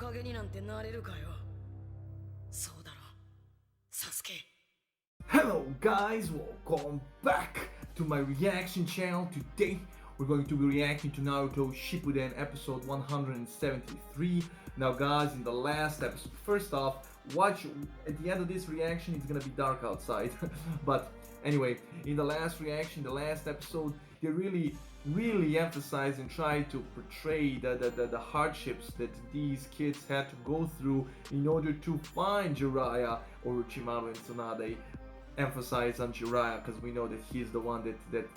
Hokage になんてなれるかよ。そうだろ、サスケ。Hello guys, welcome back to my reaction channel. Today we're going to be reacting to Naruto Shippuden episode 173. Now guys, in the last episode, first off, watch at the end of this reaction, it's gonna be dark outside. But anyway, in the last reaction, the last episode, they really emphasized and tried to portray the hardships that these kids had to go through in order to find Jiraiya. Orochimaru and Tsunade emphasize on Jiraiya because we know that he's the one that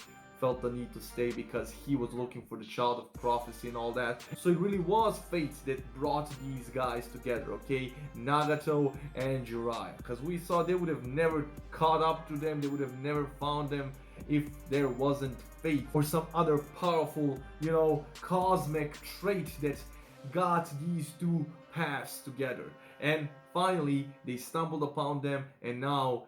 felt the need to stay because he was looking for the child of prophecy and all that. So it really was fate that brought these guys together, okay? Nagato and Jiraiya. Because we saw they would have never caught up to them, they would have never found them if there wasn't fate or some other powerful, cosmic trait that got these two paths together. And finally, they stumbled upon them, and now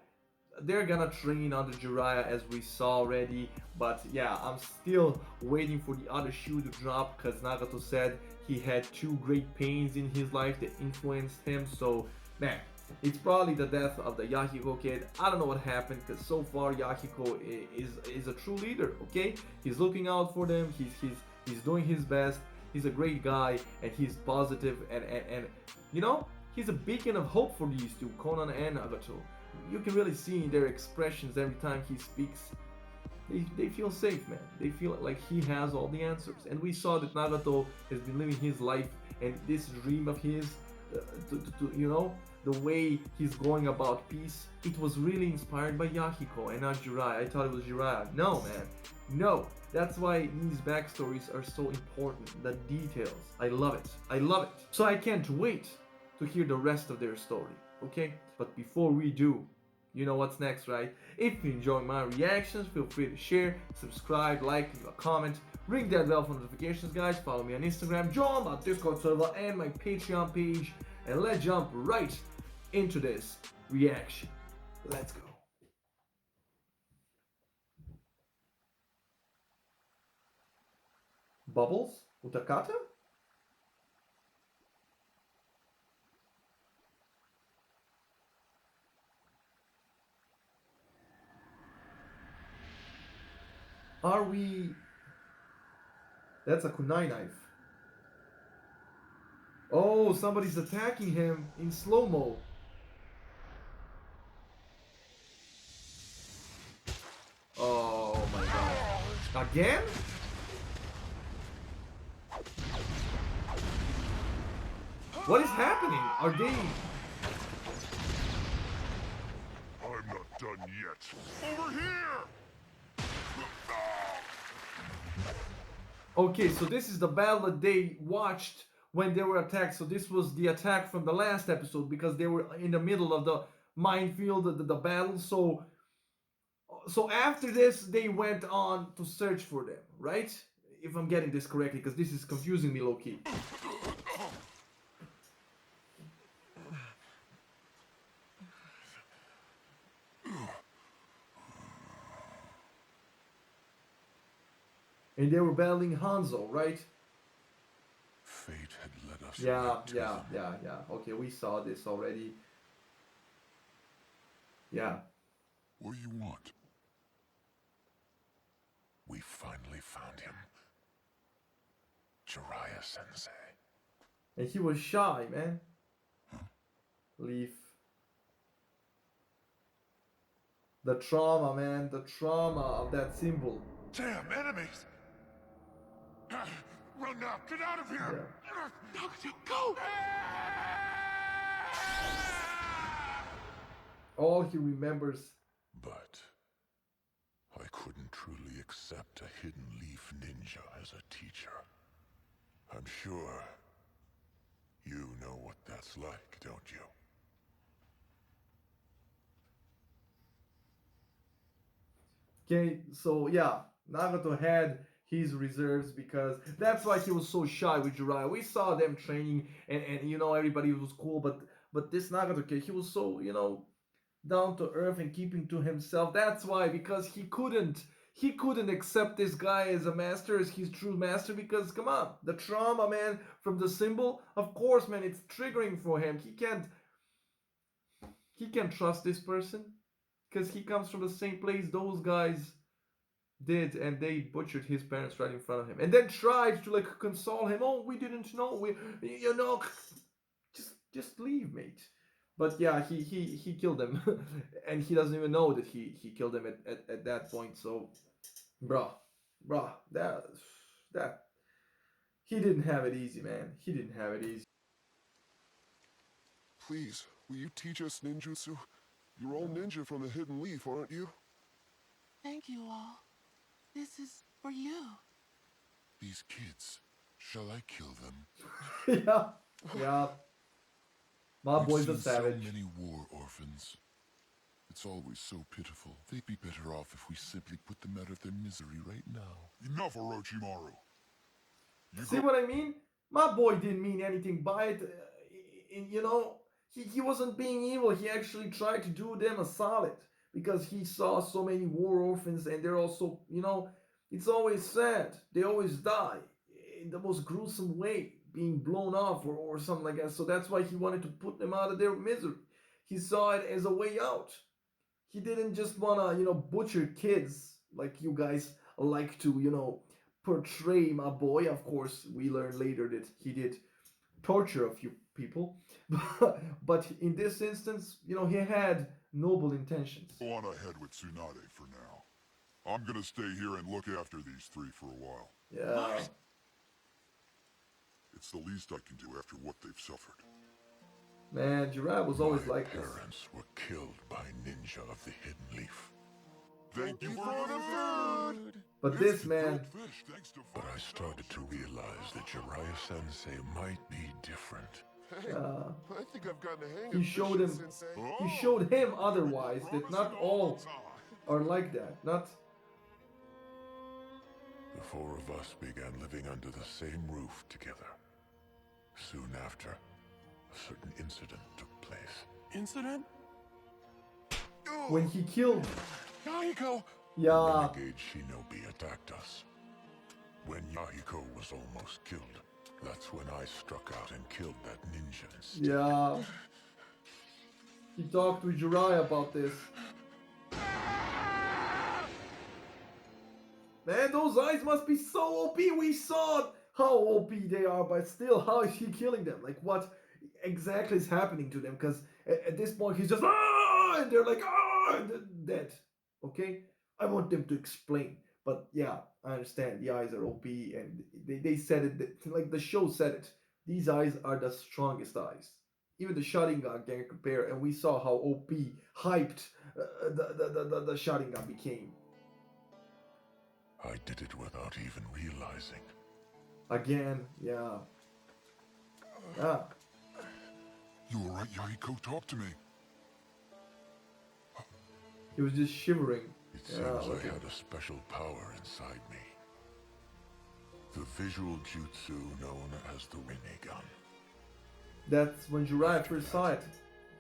they're gonna train under Jiraiya as we saw already. But yeah, I'm still waiting for the other shoe to drop because Nagato said he had two great pains in his life that influenced him. So man, it's probably the death of the Yahiko kid. I don't know what happened because so far Yahiko is a true leader, okay? He's looking out for them, he's doing his best, he's a great guy, and he's positive and he's a beacon of hope for these two, Konan and Nagato. You can really see in their expressions every time he speaks. They feel safe, man. They feel like he has all the answers. And we saw that Nagato has been living his life, and this dream of his, the way he's going about peace, it was really inspired by Yahiko and not Jiraiya. I thought it was Jiraiya. No, man. No. That's why these backstories are so important. The details. I love it. I love it. So I can't wait to hear the rest of their story. Okay? But before we do, you know what's next, right? If you enjoy my reactions, feel free to share, subscribe, like, leave a comment, ring that bell for notifications, guys. Follow me on Instagram, join my Discord server and my Patreon page, and let's jump right into this reaction. Let's go. Bubbles? Utakata? Are we... That's a kunai knife. Oh, somebody's attacking him in slow-mo. Oh my god. Again? What is happening? Are they... I'm not done yet. Over here! Okay, so this is the battle that they watched when they were attacked. So this was the attack from the last episode because they were in the middle of the minefield, the battle. So after this, they went on to search for them, right? If I'm getting this correctly, because this is confusing me low-key. And they were battling Hanzo, right? Fate had led us. Yeah. Okay, we saw this already. Yeah. What do you want? We finally found him. Jiraiya Sensei. And he was shy, man. Huh? Leaf. The trauma, man. The trauma of that symbol. Damn, enemies! Run now! Get out of here! Yeah. Go! All he remembers. But I couldn't truly accept a hidden leaf ninja as a teacher. I'm sure you know what that's like, don't you? Okay, so yeah, Nagato had his reserves because that's why he was so shy with Jiraiya. We saw them training and everybody was cool, but this Nagato kid, he was so, down to earth and keeping to himself. That's why, because he couldn't he couldn't accept this guy as a master, as his true master, because come on, the trauma, man, from the symbol, of course, man, it's triggering for him. He can't trust this person because he comes from the same place those guys did, and they butchered his parents right in front of him, and then tried to like console him. Oh, we didn't know. Just leave, mate. But yeah, he killed him, and he doesn't even know that he killed him at that point. So, bruh, that he didn't have it easy, man. He didn't have it easy. Please, will you teach us ninjutsu? You're all ninja from the Hidden Leaf, aren't you? Thank you all. This is for you. These kids, shall I kill them? Yeah, yeah. My We've boy's a seen savage. so many war orphans. It's always so pitiful. They'd be better off if we simply put them out of their misery right now. Enough, Orochimaru. See what I mean? My boy didn't mean anything by it. He wasn't being evil. He actually tried to do them a solid because he saw so many war orphans, and they're also, it's always sad. They always die in the most gruesome way, being blown off or something like that. So that's why he wanted to put them out of their misery. He saw it as a way out. He didn't just want to, butcher kids like you guys like to, portray my boy. Of course, we learn later that he did torture a few people. But in this instance, he had noble intentions. Go on ahead with Tsunade for now. I'm gonna stay here and look after these three for a while. Yeah. It's the least I can do after what they've suffered. Man, Jiraiya was always My like this. parents were killed by ninja of the Hidden Leaf. Thank you for the food! But this man, Fish, thanks to But I started to realize that Jiraiya Sensei might be different. I think I've gotten a hang he of showed fishing, him, Sensei. he showed him otherwise, that not all are like that. Not. The four of us began living under the same roof together. Soon after, a certain incident took place. Incident? When he killed, Yahiko! yeah, Renegade Shinobi attacked us. When Yahiko was almost killed, that's when I struck out and killed that ninja instead. yeah. He talked with Jiraiya about this. Man, those eyes must be so OP. We saw how OP they are, but still, how is he killing them? Like, what exactly is happening to them? Because at this point, he's just, ah, and they're like, ah, and they're dead. Okay? I want them to explain. But yeah, I understand. The eyes are OP, and they said it, like the show said it. These eyes are the strongest eyes. Even the Sharingan can compare, and we saw how OP, hyped the Sharingan became. I did it without even realizing. Again, yeah. Yeah. You alright, Yahiko? Talk to me. He was just shivering. It seems okay. I had a special power inside me. The visual jutsu known as the Rinnegan. That's when Jiraiya first saw it.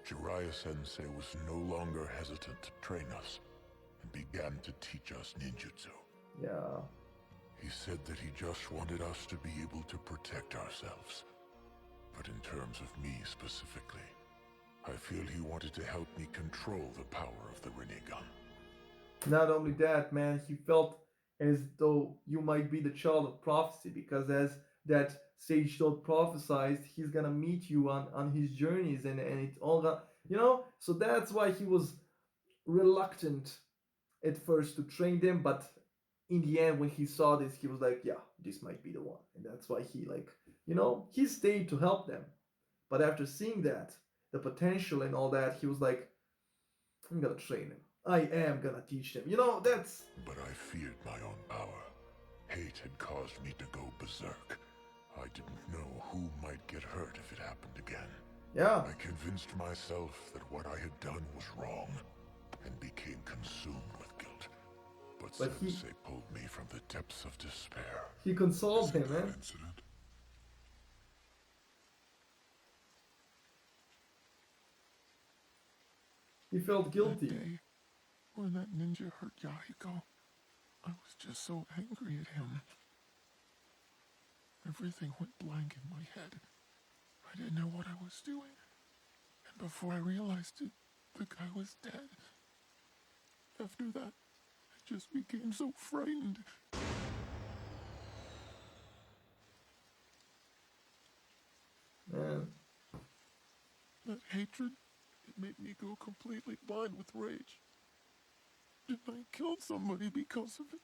Jiraiya Sensei was no longer hesitant to train us and began to teach us ninjutsu. Yeah. He said that he just wanted us to be able to protect ourselves. But in terms of me specifically, I feel he wanted to help me control the power of the Rinnegan. Not only that, man, he felt as though you might be the child of prophecy, because as that sage told prophesied, he's gonna meet you on his journeys, and it all got, so that's why he was reluctant at first to train them, but in the end, when he saw this, he was like, yeah, this might be the one. And that's why he, he stayed to help them. But after seeing that, the potential and all that, he was like, I'm gonna train him. I am gonna teach them. That's... But I feared my own power. Hate had caused me to go berserk. I didn't know who might get hurt if it happened again. Yeah. I convinced myself that what I had done was wrong, and became consumed with guilt. But Sensei pulled me from the depths of despair. He consoled him, man. Incident. He felt guilty. That day when that ninja hurt Yahiko, I just so angry at him. Everything went blank in my head. I didn't know what I was doing. And before I realized it, the guy was dead. After that, I just became so frightened. Man, That hatred, it made me go completely blind with rage. And I killed somebody because of it.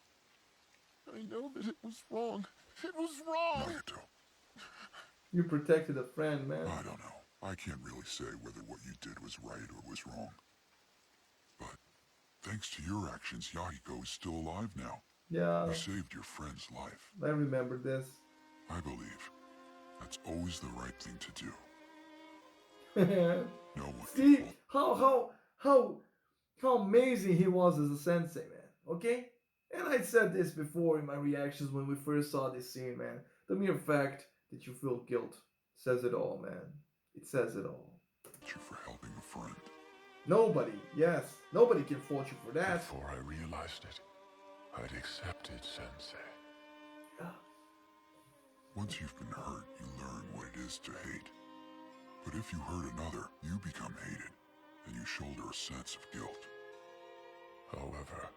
I know that it was wrong. It was wrong! Naruto, you protected a friend, man. I don't know. I can't really say whether what you did was right or was wrong. But thanks to your actions, Yahiko is still alive now. Yeah, You saved your friend's life. I remember this. I believe that's always the right thing to do. No one See can fault. how amazing he was as a sensei, man. Okay, and I said this before in my reactions when we first saw this scene, man. The mere fact that you feel guilt says it all, man. It says it all. You for helping a friend. Nobody can fault you for that. Before I realized it, I'd accepted Sensei. Yeah. Once you've been hurt, you learn what it is to hate. But if you hurt another, you become hated, and you shoulder a sense of guilt. However,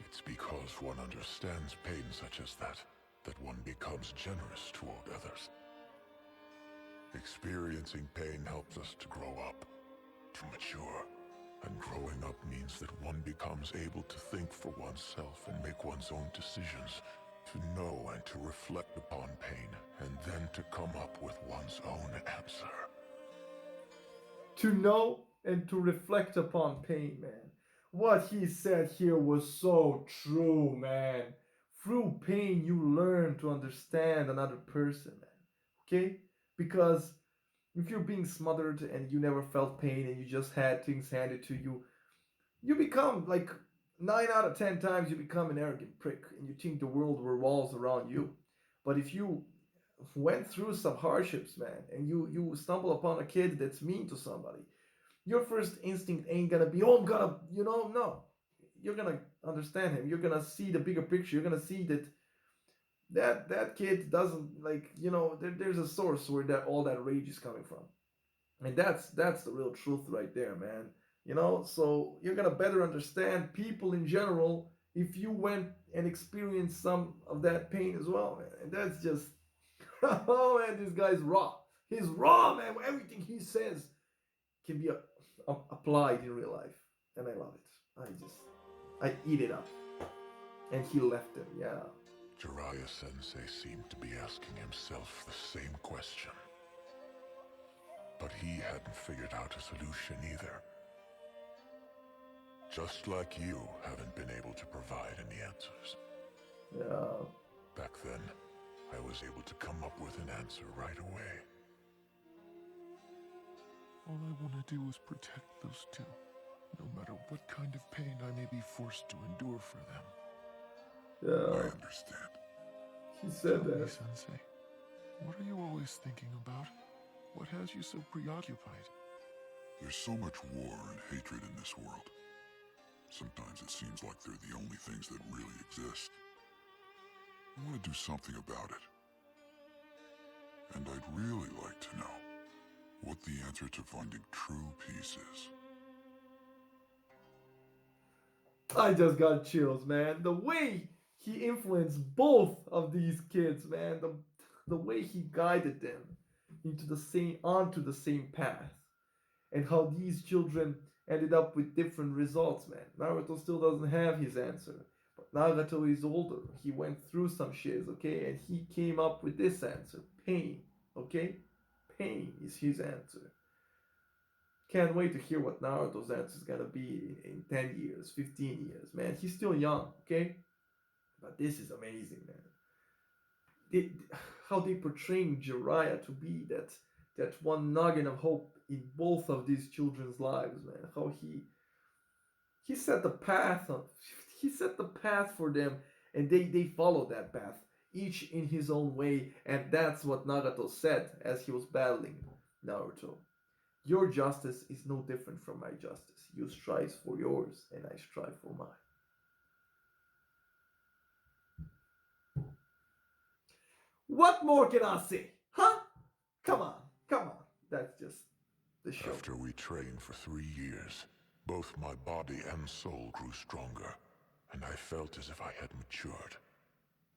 it's because one understands pain such as that one becomes generous toward others. Experiencing pain helps us to grow up, to mature. And growing up means that one becomes able to think for oneself and make one's own decisions, to know and to reflect upon pain, and then to come up with one's own answer. To know and to reflect upon pain, man. What he said here was so true, man. Through pain, you learn to understand another person, man. Okay? Because if you're being smothered and you never felt pain and you just had things handed to you, you become like 9 out of 10 times you become an arrogant prick and you think the world revolves around you. But if you went through some hardships, man, and you stumble upon a kid that's mean to somebody, your first instinct ain't gonna be, oh, I'm gonna, no. You're gonna understand him. You're gonna see the bigger picture. You're gonna see that kid doesn't like, there's a source where that all that rage is coming from. And that's the real truth right there, man. So you're gonna better understand people in general if you went and experienced some of that pain as well, man. And that's just, oh man, this guy's raw. He's raw, man. Everything he says can be applied in real life, and I love it. I eat it up. And he left him, yeah. Jiraiya Sensei seemed to be asking himself the same question. But he hadn't figured out a solution either. Just like you haven't been able to provide any answers. Yeah. Back then, I was able to come up with an answer right away. All I want to do is protect those two, no matter what kind of pain I may be forced to endure for them. Yeah. I understand. He said Tell me, that. Sensei, what are you always thinking about? What has you so preoccupied? There's so much war and hatred in this world. Sometimes it seems like they're the only things that really exist. I want to do something about it. And I'd really like to know what the answer to finding true peace is. I just got chills, man. The way he influenced both of these kids, man. The way he guided them onto the same path. And how these children ended up with different results, man. Naruto still doesn't have his answer. But Nagato is older. He went through some shit, okay? And he came up with this answer. Pain, okay? Pain is his answer. Can't wait to hear what Naruto's answer is gonna be in 10 years, 15 years, man. He's still young, okay? But this is amazing, man. How they portraying Jiraiya to be that one nugget of hope in both of these children's lives, man. How he set the path for them, and they followed that path, each in his own way, and that's what Nagato said as he was battling Naruto. Your justice is no different from my justice. You strive for yours, and I strive for mine. What more can I say? Huh? Come on, come on. That's just the show. After we trained for 3 years, both my body and soul grew stronger, and I felt as if I had matured.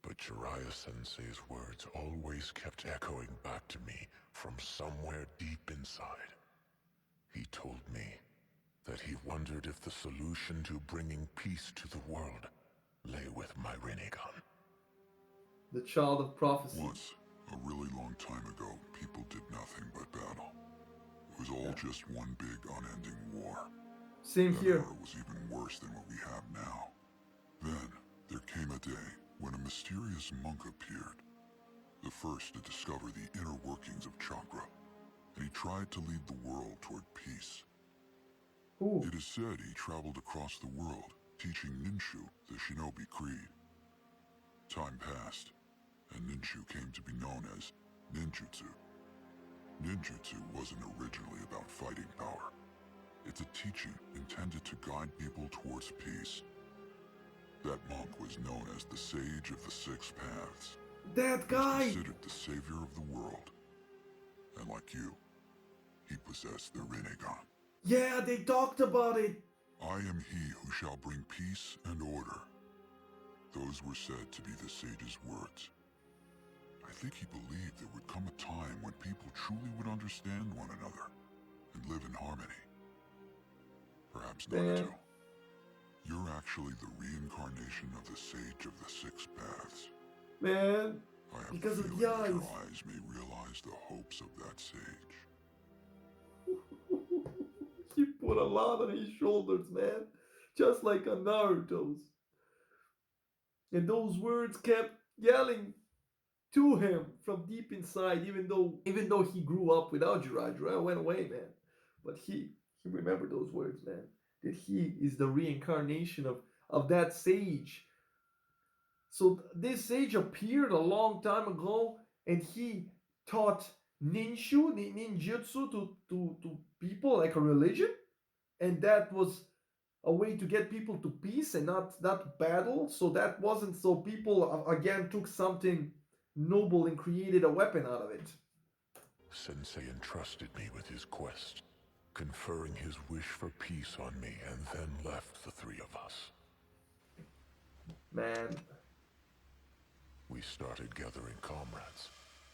But Jiraiya-sensei's words always kept echoing back to me from somewhere deep inside. He told me that he wondered if the solution to bringing peace to the world lay with my Rinnegan. The child of prophecy. Once, a really long time ago, people did nothing but battle. It was all just one big unending war. Same That here. era was even worse than what we have now. Then, there came a day when a mysterious monk appeared, the first to discover the inner workings of chakra, and he tried to lead the world toward peace. Ooh. It is said he traveled across the world, teaching Ninshu the shinobi creed. Time passed, and Ninshu came to be known as ninjutsu. Ninjutsu wasn't originally about fighting power. It's a teaching intended to guide people towards peace. That monk was known as the Sage of the Six Paths. That He was guy. considered the savior of the world. And like you, he possessed the Rinnegan. Yeah, they talked about it. I am he who shall bring peace and order. Those were said to be the sage's words. I think he believed there would come a time when people truly would understand one another and live in harmony. Perhaps Man. Naruto. You're actually the reincarnation of the Sage of the Six Paths. Man. I have Because a of feeling the that your eyes. eyes may realize the hopes of that sage. He put a lot on his shoulders, man. Just like on Naruto's. And those words kept yelling to him from deep inside, even though he grew up without Jiraiya. Jiraiya went away, man. But he remembered those words, man. That he is the reincarnation of that sage. So this sage appeared a long time ago, and he taught ninjutsu to people like a religion, and that was a way to get people to peace and not battle. So that wasn't so people again took something noble and created a weapon out of it. Sensei entrusted me with his quest, conferring his wish for peace on me, and then left the 3 of us. Man, We started gathering comrades.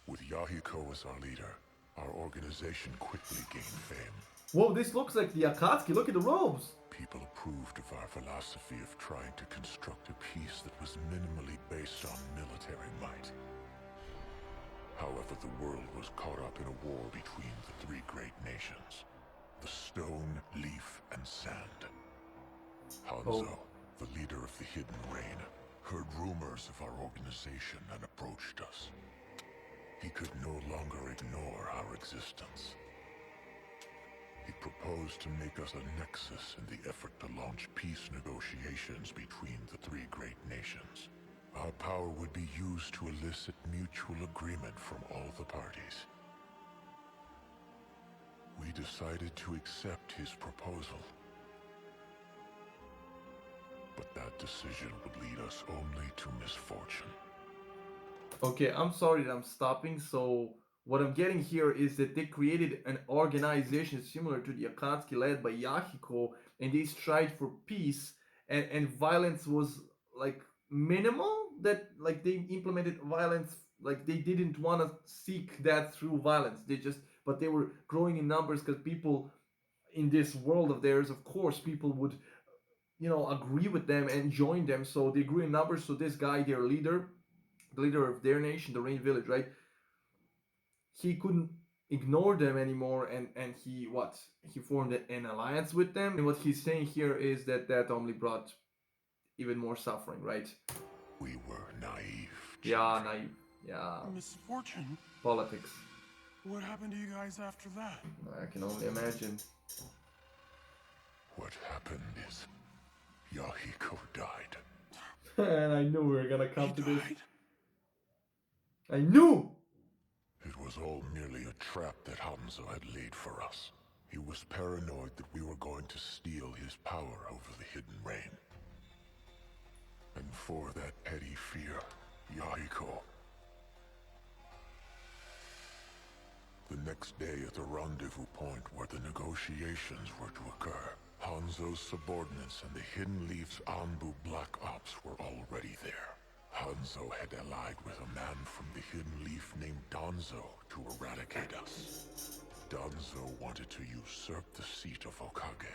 With Yahiko as our leader, our organization quickly gained fame. whoa, this looks like the Akatsuki. Look at the robes. People approved of our philosophy of trying to construct a peace that was minimally based on military might. However, the world was caught up in a war between the 3 great nations: the stone, leaf, and sand. Hanzo, the leader of the Hidden Rain, heard rumors of our organization and approached us. He could no longer ignore our existence. He proposed to make us a nexus in the effort to launch peace negotiations between the 3 great nations. Our power would be used to elicit mutual agreement from all the parties. We decided to accept his proposal. But that decision would lead us only to misfortune. Okay, I'm sorry that I'm stopping. So what I'm getting here is that they created an organization similar to the Akatsuki led by Yahiko, and they strive for peace, and violence was like minimal. That like they implemented violence, like they didn't want to seek that through violence. But they were growing in numbers because people in this world of theirs, of course, people would agree with them and join them. So they grew in numbers. So this guy, their leader, the leader of their nation, the Rain Village, right? He couldn't ignore them anymore, and he formed an alliance with them. And what he's saying here is that only brought even more suffering, right? We were naive. Yeah, naive. Yeah, Misfortune? politics. What happened to you guys after that? I can only imagine. What happened is Yahiko died. And I knew we were gonna come to He this. died? I knew. It was all merely a trap that Hanzo had laid for us. He was paranoid that we were going to steal his power over the Hidden Rain. And for that petty fear, Yahiko next day at the rendezvous point where the negotiations were to occur. Hanzo's subordinates and the Hidden Leaf's Anbu Black Ops were already there. Hanzo had allied with a man from the Hidden Leaf named Danzo to eradicate us. Danzo wanted to usurp the seat of Hokage,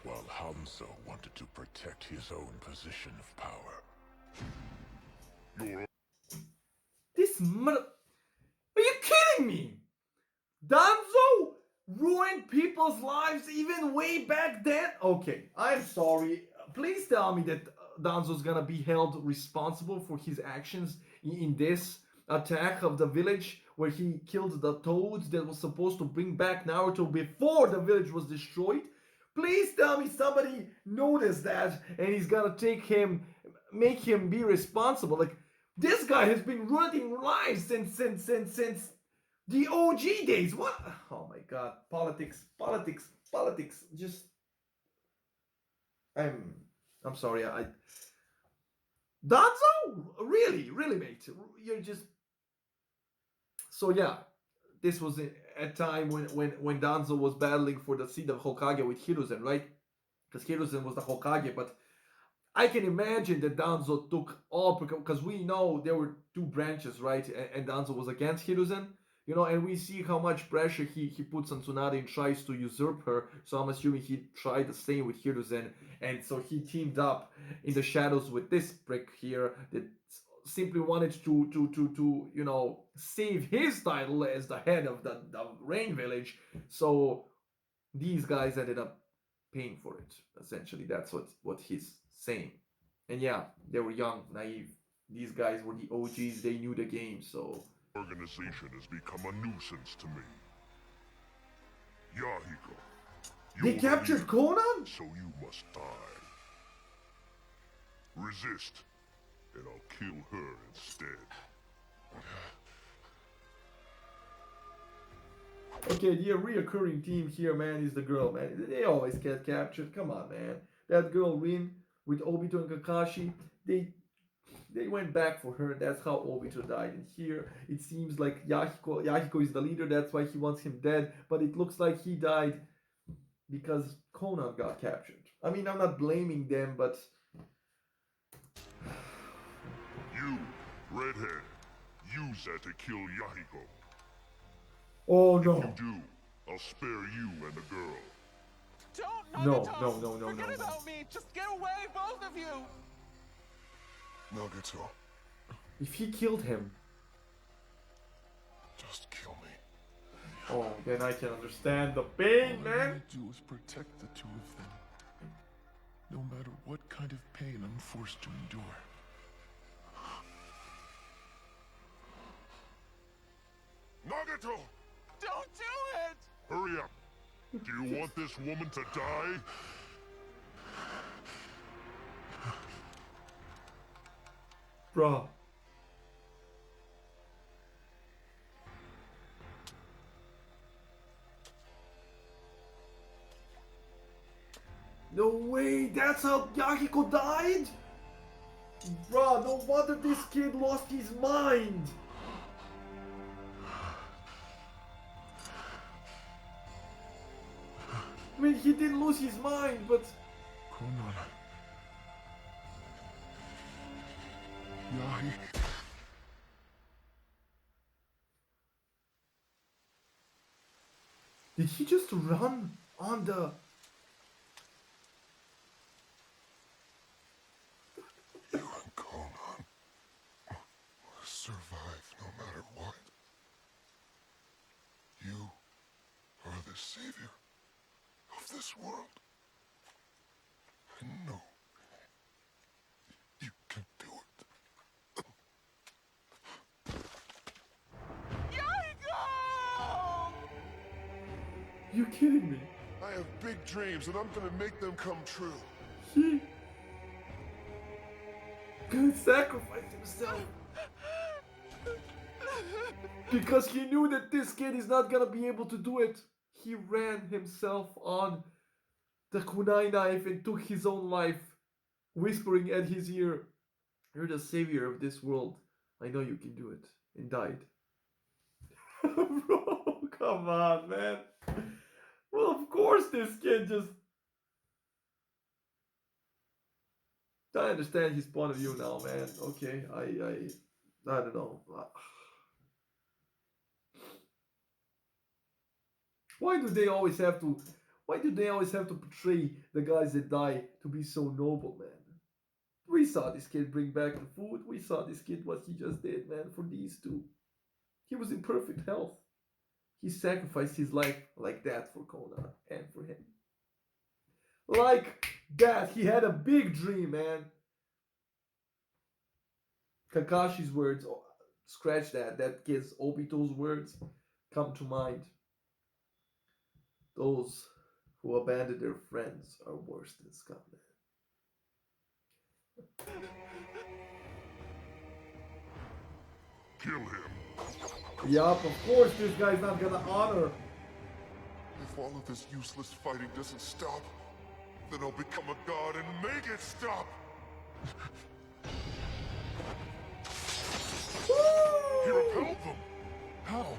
while Hanzo wanted to protect his own position of power. This mother... Are you kidding me? Danzo ruined people's lives even way back then? Okay, I'm sorry. Please tell me that Danzo's gonna be held responsible for his actions in this attack of the village where he killed the toads that was supposed to bring back Naruto before the village was destroyed. Please tell me somebody noticed that and he's gonna make him be responsible. Like, this guy has been ruining lives since the OG days. What? Oh my god. Politics. Just... I'm sorry. Danzo? Really, mate. You're just... So yeah, this was a time when Danzo was battling for the seat of Hokage with Hiruzen, right? Because Hiruzen was the Hokage, but I can imagine that Danzo took all... Because we know there were two branches, right? And Danzo was against Hiruzen. You know, and we see how much pressure he puts on Tsunade and tries to usurp her. So I'm assuming he tried the same with Hiruzen. And so he teamed up in the shadows with this prick here that simply wanted to you know, save his title as the head of the Rain Village. So these guys ended up paying for it. Essentially, that's what he's saying. And yeah, they were young, naive. These guys were the OGs. They knew the game, so... Organization has become a nuisance to me. Yahiko. They captured Conan? So you must die. Resist, and I'll kill her instead. Okay, the reoccurring theme here, man, is the girl, man. They always get captured. Come on, man. That girl Rin with Obito and Kakashi, they went back for her, and that's how Obito died. And here, it seems like Yahiko is the leader, that's why he wants him dead. But it looks like he died because Conan got captured. I mean, I'm not blaming them, but... You, redhead, use that to kill Yahiko. Oh, no. If you do, I'll spare you and the girl. Don't, No. Forget about me. Just get away, both of you. Nagato, If he killed him... just kill me. Oh, then I can understand the pain, All I man. want to do is protect the two of them. No matter what kind of pain I'm forced to endure. Nagato! Don't do it. Hurry up! Do you want this woman to die? Bruh. No way, that's how Yahiko died? Bruh, no wonder this kid lost his mind. I mean, he didn't lose his mind, but... Conan. Yahi. Did he just run on the... You and Conan will survive no matter what. You are the savior of this world. I know you can do it. Yahiko! You kidding me? I have big dreams and I'm gonna make them come true. He... gonna sacrifice himself. Because he knew that this kid is not gonna be able to do it. He ran himself on the kunai knife and took his own life, whispering at his ear, "You're the savior of this world. I know you can do it." And died. Bro, come on, man. Well, of course this kid just... I understand his point of view now, man. Okay, I don't know. Why do they always have to? Why do they always have to portray the guys that die to be so noble, man? We saw this kid bring back the food. We saw this kid what he just did, man, for these two. He was in perfect health. He sacrificed his life like that for Kona and for him. Like that. He had a big dream, man. Kakashi's words, scratch that. That kid's Obito's words come to mind. Those who abandon their friends are worse than scum, man. Kill him. Yup, of course this guy's not gonna honor. If all of this useless fighting doesn't stop, then I'll become a god and make it stop! He repelled them! How?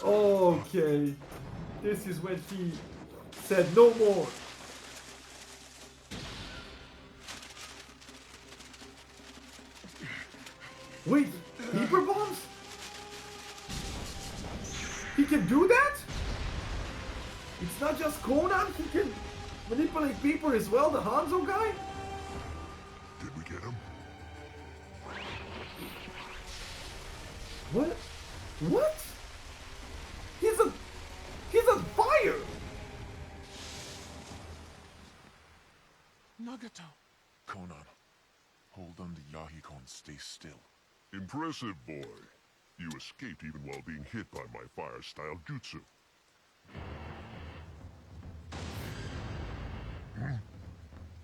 Okay. This is when he said no more. Wait, paper bombs? He can do that? It's not just Conan, he can manipulate paper as well, the Hanzo guy? Did we get him? What? What? He's on fire! Nagato. Conan, hold on to Yahiko and stay still. Impressive, boy. You escaped even while being hit by my fire-style jutsu.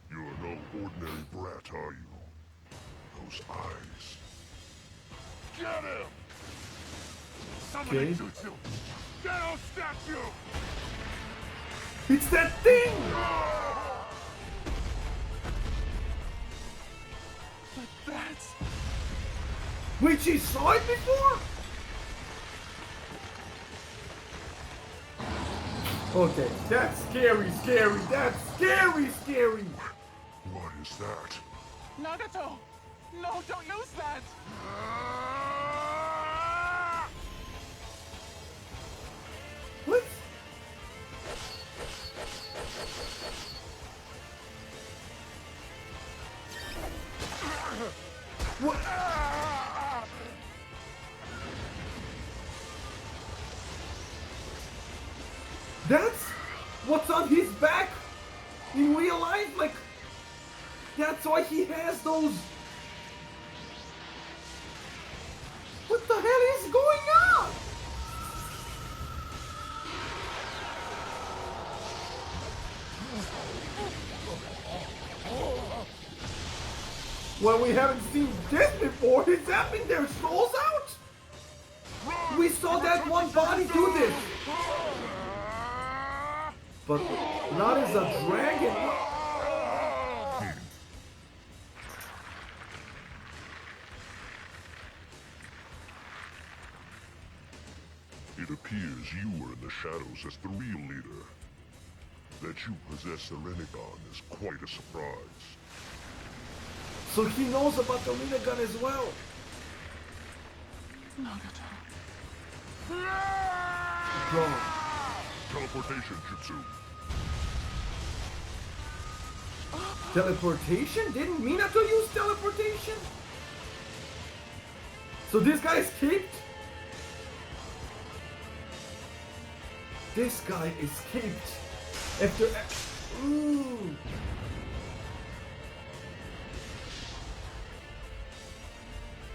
You're no ordinary brat, are you? Those eyes. Get him! Okay. Jutsu! Shadow statue! It's that thing! But that's... Wait, she saw it before? Okay, that's scary. That's scary. What is that? Nagato! No, don't use that! What? What? That's what's on his back in real life? Like, that's why he has those... What the hell is going on? Well, we haven't seen this before. Is that mean their souls out? We saw that one body do this. But not as a dragon. It appears you were in the shadows as the real leader. That you possess the Rinnegan is quite a surprise. So he knows about the Rinnegan as well. Nagato. Bro. Teleportation jutsu. Teleportation? Didn't Minato use teleportation? So this guy escaped? This guy escaped after... Ooh.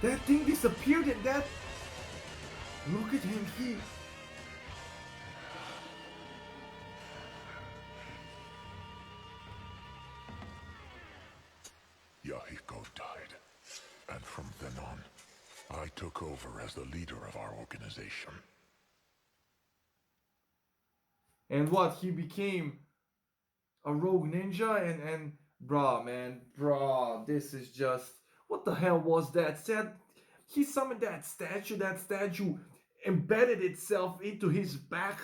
That thing disappeared and that... Look at him, he... Yahiko died, and from then on, I took over as the leader of our organization. And what? He became a rogue ninja and bruh, man, bruh, this is just... What the hell was that? Said he summoned that statue embedded itself into his back.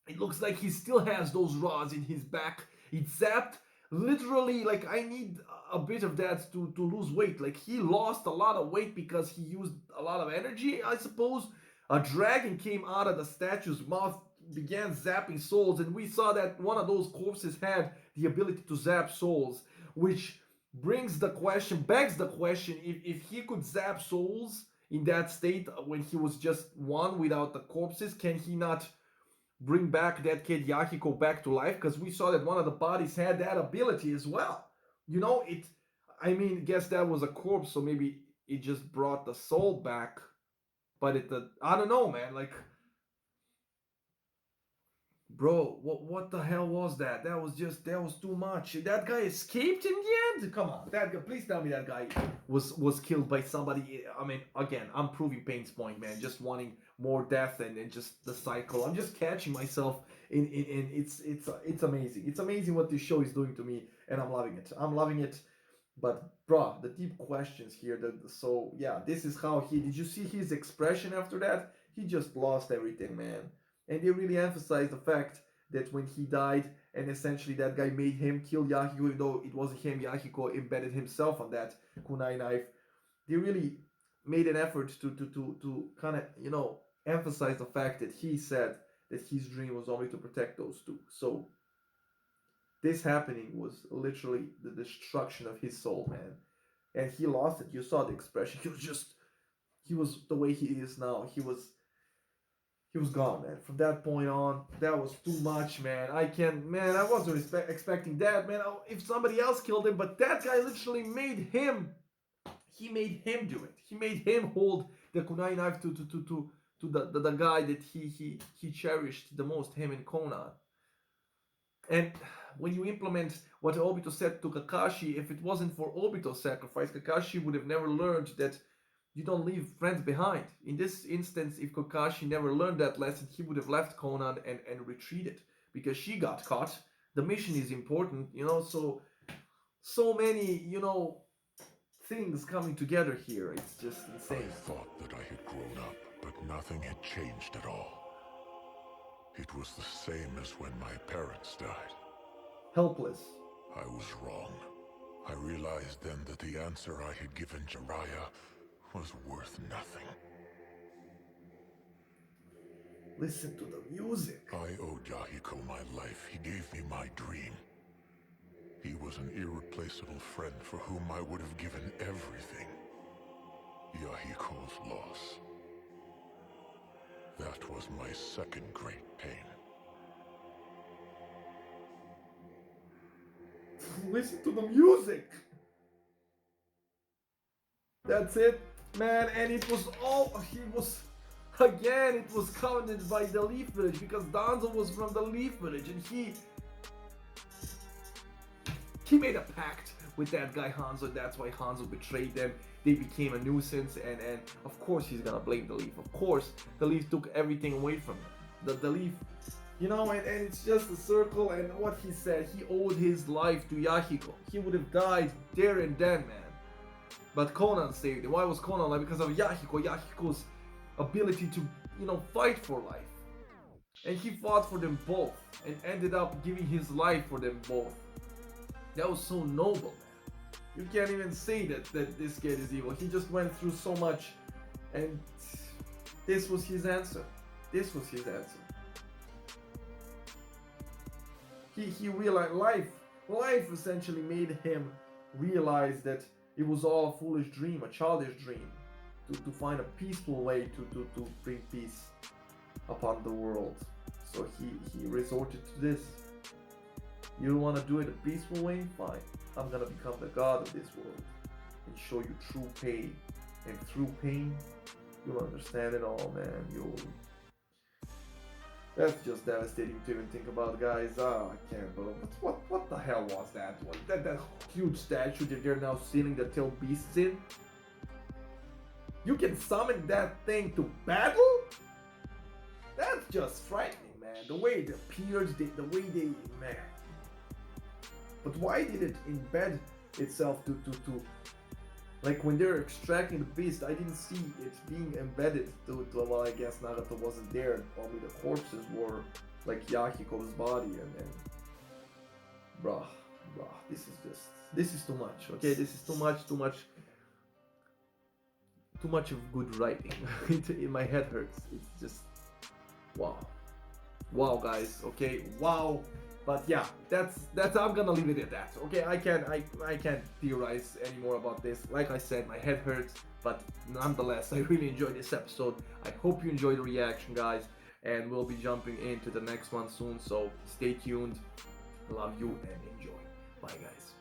It looks like he still has those rods in his back. It zapped literally, like, I need a bit of that to lose weight. Like, he lost a lot of weight because he used a lot of energy, I suppose. A dragon came out of the statue's mouth, began zapping souls, and we saw that one of those corpses had the ability to zap souls, which begs the question, if he could zap souls in that state when he was just one without the corpses, can he not bring back that kid Yahiko back to life? Because we saw that one of the bodies had that ability as well. You know, I mean, guess that was a corpse, so maybe it just brought the soul back. But I don't know, man. Like, bro, what the hell was that? That was too much. That guy escaped in the end. Come on, that guy. Please tell me that guy was killed by somebody. I mean, again, I'm proving Payne's point, man. Just wanting more death and just the cycle. I'm just catching myself in it's amazing. It's amazing what this show is doing to me, and I'm loving it. I'm loving it. But bruh, the deep questions here. So yeah, this is how did you see his expression after that? He just lost everything, man. And they really emphasize the fact that when he died, and essentially that guy made him kill Yahiko, even though it wasn't him, Yahiko embedded himself on that kunai knife. They really made an effort to kind of, emphasize the fact that he said that his dream was only to protect those two. So this happening was literally the destruction of his soul, man. And he lost it. You saw the expression. He was the way he is now. He was gone, man. From that point on, that was too much, man. I wasn't expecting that, man. If somebody else killed him, but that guy literally made him do it. He made him hold the kunai knife to the guy that he cherished the most, him and Conan. And when you implement what Obito said to Kakashi, if it wasn't for Obito's sacrifice, Kakashi would have never learned that you don't leave friends behind. In this instance, if Kakashi never learned that lesson, he would have left Conan and retreated, because she got caught. The mission is important, so many, things coming together here. It's just insane. I thought that I had grown up, but nothing had changed at all. It was the same as when my parents died. Helpless. I was wrong. I realized then that the answer I had given Jiraiya was worth nothing. Listen to the music. I owed Yahiko my life. He gave me my dream. He was an irreplaceable friend for whom I would have given everything. Yahiko's loss. That was my second great pain. Listen to the music. That's it, man. And it was covenanted by the Leaf Village, because Danzo was from the Leaf Village, and he made a pact with that guy Hanzo. That's why Hanzo betrayed them. They became a nuisance, and of course he's gonna blame the Leaf. Of course, the Leaf took everything away from him. The Leaf, and it's just a circle. And what he said, he owed his life to Yahiko. He would have died there and then, man. But Conan saved him. Why was Conan alive? Because of Yahiko. Yahiko's ability to, fight for life. And he fought for them both, and ended up giving his life for them both. That was so noble, man. You can't even say that this kid is evil. He just went through so much, and this was his answer. This was his answer. He realized life essentially made him realize that it was all a foolish dream, a childish dream, to find a peaceful way to bring peace upon the world. So he resorted to this. You don't want to do it a peaceful way? Fine. I'm gonna become the god of this world and show you true pain. And through pain, you'll understand it all, man. That's just devastating to even think about, guys. I can't believe it. What the hell was that? That huge statue that they're now sealing the tail beasts in? You can summon that thing to battle? That's just frightening, man. The way it appeared, the way they, man. But why did it embed itself to like when they're extracting the beast, I didn't see it being embedded to well, I guess Naruto wasn't there. Only the corpses were like Yahiko's body, and bruh, this is too much. Okay, this is too much of good writing. In my head hurts. It's just wow, guys. Okay, wow. But yeah, that's I'm gonna leave it at that. Okay, I can't theorize anymore about this. Like I said, my head hurts, but nonetheless, I really enjoyed this episode. I hope you enjoyed the reaction, guys, and we'll be jumping into the next one soon. So stay tuned. Love you and enjoy. Bye, guys.